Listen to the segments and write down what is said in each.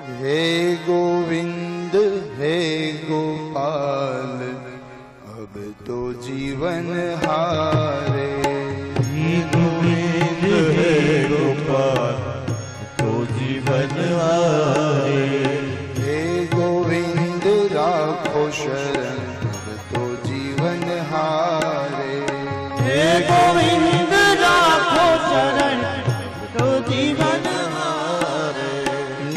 हे गोविंद हे गोपाल अब तो जीवन हारे। हे गोविंद हे गोपाल तो जीवन हारे। हे गोविंद राखो शरण अब तो जीवन हारे। हे गोविंद राखो शरण तो जीवन हारे।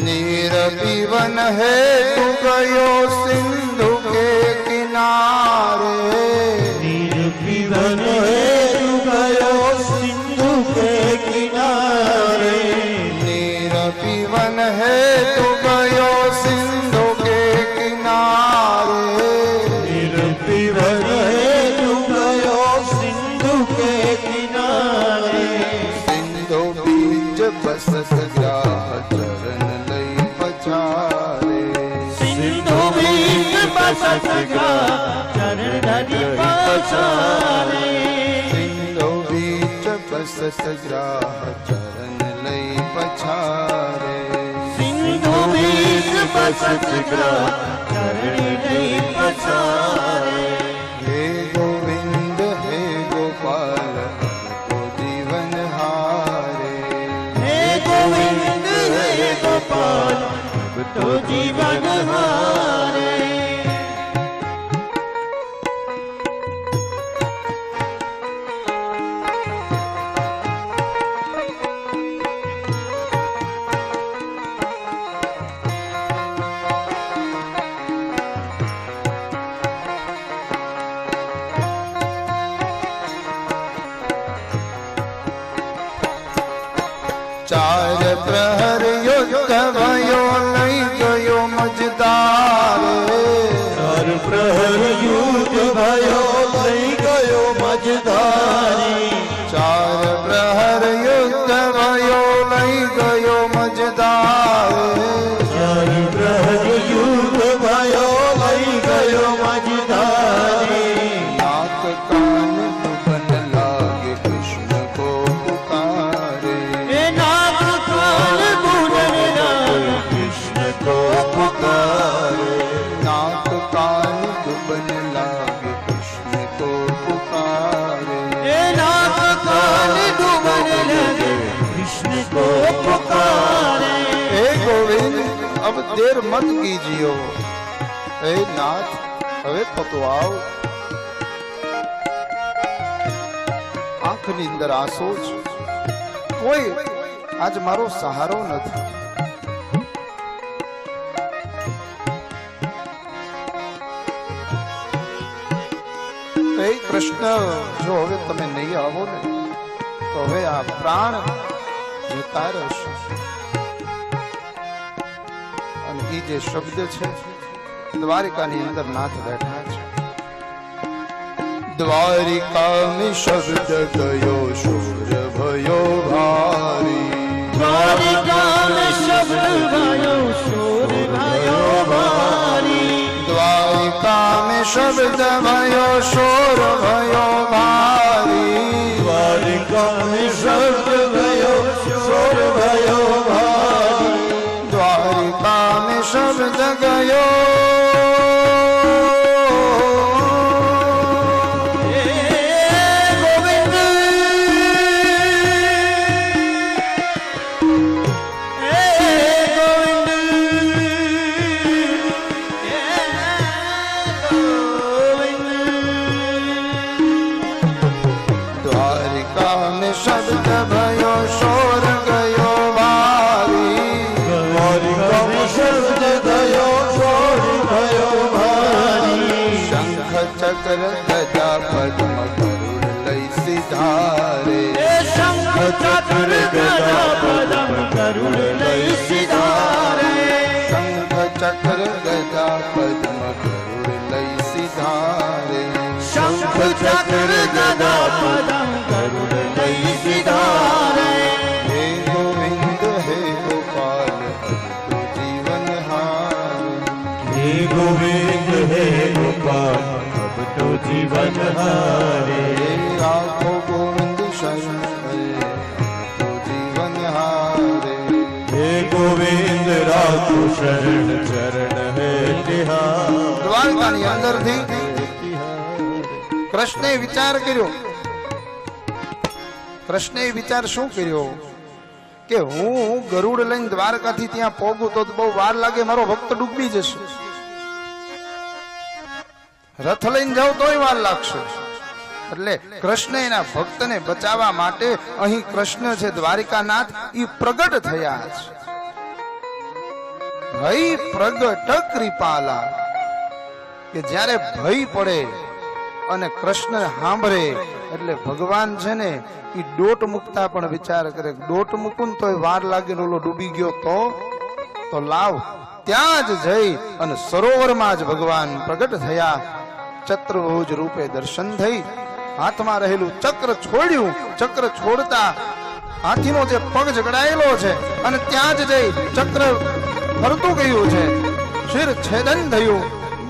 नीर पीवन है तू गयो सिंधु के किनारे। नीर पीवन है तू गयो सिंधु के किनारे। नीर पीवन है तू गयो सिंधु के किनारे। नीर पीवन है तू गयो सिंधु के किनारे। सिंधु बीच बसत ग्राह चरण लई पछारे। सिंधु बीच बसत ग्राह चरण लई पछारे। सिंधु बीच बसत ग्राह चरण लई पछारे। सिंधु बीच बसत ग्राह चरण लई पछारे। हे गोविंद हे गोपाल तो जीवन हारे। हे गोविंद हे गोपाल तो जीवन हारे। चार प्रहर युद्ध भयो लई गयो मजदार। चार प्रहर युद्ध भयो लई गयो मजदारी। चार प्रहर युद्ध भयो लई गयो मजदार। चार प्रहर युद्ध भयो लई गयो मजदारी। नाक कान दुबन लागे कृष्ण को पुकारे। नाक कान बुझन लागे कृष्ण को पुकारे। नाक कान दुबन लागे कृष्ण को पुकारे। नाक कान बुझन लागे कृष्ण को पुकारे। हे गोविंद अब देर मत कीजियो। हे नाथ હવે તો આવ। આંખની અંદર આંસુ છે, કોઈ આજ મારો સહારો નથી। હે કૃષ્ણ જો હવે તમે નહીં આવો ને તો હવે આ પ્રાણ જતા રહેશે। અને એ જે શબ્દ છે દ્વારિકાની અંદર નાથ બેઠા છે। દ્વારિકા में शब्द गयो शूर भयो भारी। द्वारिका में शब्द भयो शूर भयो भारी। द्वारिका में शब्द भयो शोर भयो भारी। द्वारिका में शब्द भयो शोर भयो भारी। द्वारिका में शब्द गयो शब्द भयो शोर गयो भारी। द्वारिका में शब्द गयो शोर भयो भारी। शंख चक्र गदा पद्म गरुड़ लई सिधारे। शंख चक्र गदा पद्म गरुड़ लई सिधारे। शंख चक्र गदा पद्म गरुड़ लई सिधारे। शंख चक्र गदा पद्म गरुड़ लई सिधारे। हे गोविंद हे गोपाल तो जीवन हारे। हे गोविंद हे गोपाल अब तो जीवन हारे। हे राखो गोविंद शरण तो जीवन हारे। हे गोविंद राखो રાખું શરણ ચરણ હે તિહાર દ્વારકાની અંદરથી કૃષ્ણે વિચાર કર્યો. કૃષ્ણે વિચાર શું કર્યો કે હું ગરુડ લઈને દ્વારકાથી ત્યાં પહોંચું તો બહુ વાર લાગે, મારો ભક્ત ડૂબી જશે. રથ લઈને જાઉં તોય વાર લાગશે. એટલે કૃષ્ણ એના ભક્તને બચાવવા માટે અહીં કૃષ્ણ છે દ્વારિકાનાથ ઈ પ્રગટ થયા છે. ભય પ્રગટ કૃપાલા, કે જ્યારે ભય પડે અને કૃષ્ણ સાંભળે એટલે ભગવાન છે ને ઈ દોટ મુકતા પણ વિચાર કરે. દોટ મૂકું તોય વાર લાગે, ઓલો ડૂબી ગયો તો લાવ. ત્યાં જ જઈ અને સરોવરમાં જ ભગવાન પ્રગટ થયા. ચતુર્ભુજ રૂપે દર્શન થઈ, હાથમાં રહેલું ચક્ર છોડ્યું. ચક્ર છોડતા હાથીનો જે પગ જકડાયેલો છે અને ત્યાં જ જઈ ચક્ર ફરતું ગયું છે. શિર છેદન થયું.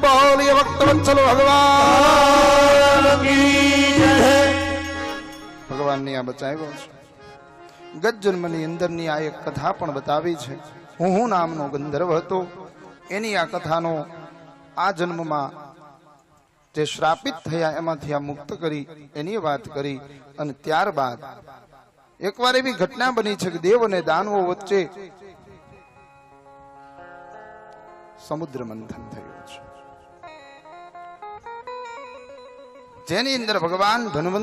બોલીએ ભક્તવત્સલ ભગવાન ભગવાનની આ બચાવ્યો છે. ગજ્જન્મની અંદરની આ એક કથા પણ બતાવી છે. હું નામનો ગંધર્વ હતો, એની આ કથાનો આ જન્મમાં જે શ્રાપિત થયા એમાંથી આ મુક્ત કરી એની વાત કરી. અને ત્યારબાદ એકવાર એવી ઘટના બની છે કે દેવ અને દાનવો વચ્ચે સમુદ્ર મંથન થયું છે, જેની અંદર ભગવાન ધન્વંતરી